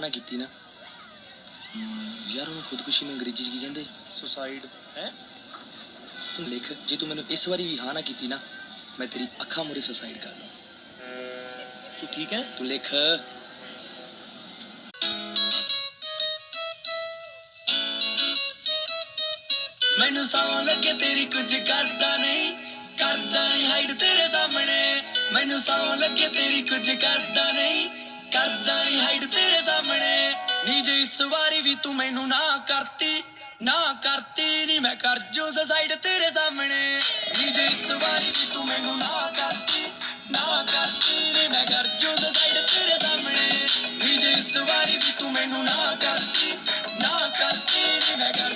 ना ਕੀਤੀ ਨਾ ਯਾਰ ਉਹਨੂੰ ਖੁਦਕੁਸ਼ੀ ਨੂੰ ਅੰਗਰੇਜ਼ੀ ਚ ਕੀ ਕਹਿੰਦੇ? ਸੁਸਾਈਡ ਹੈ। ਤੂੰ ਲਿਖ, ਜੇ ਤੂੰ ਮੈਨੂੰ ਇਸ ਵਾਰੀ ਵੀ ਹਾਂ ਨਾ ਕੀਤੀ ਨਾ, ਮੈਂ ਤੇਰੀ ਅੱਖਾਂ ਮੂਹਰੇ ਸੁਸਾਈਡ ਕਰ ਲਵਾਂ। ਤੂੰ ਠੀਕ ਹੈ? ਤੂੰ ਲਿਖ। ਮੈਨੂੰ ਸੌਂ ਲੱਗੇ ਤੇਰੀ ਕੁਝ ਕਰਦਾ ਨਹੀਂ ਹਾਈਡ ਤੇਰੇ ਸਾਹਮਣੇ। ਮੈਨੂੰ ਸੌਂ ਲੱਗੇ ਤੇਰੀ ਕੁਝ ਕਰਦਾ ਨਹੀਂ ਹਾਈਡ ਤੇਰੇ ਸਾਹਮਣੇ। ਨੀ ਜੇ ਇਸ ਵਾਰੀ ਵੀ ਤੂੰ ਮੈਨੂੰ ਨਾ ਕਰਤੀ ਨੀ ਮੈਂ ਕਰ ਜੂ ਸੁਸਾਈਡ ਤੇਰੇ ਸਾਹਮਣੇ। ਨੀ ਜੇ ਇਸ ਵਾਰੀ ਵੀ ਤੂੰ ਮੈਨੂੰ ਨਾ ਕਰਤੀ ਨੀ ਮੈਂ ਕਰ ਜੂ ਸੁਸਾਈਡ ਤੇਰੇ ਸਾਹਮਣੇ। ਨੀ ਜੇ ਇਸ ਵਾਰੀ ਵੀ ਤੂੰ ਮੈਨੂੰ ਨਾ ਕਰਤੀ ਨੀ ਮੈਂ ਕਰ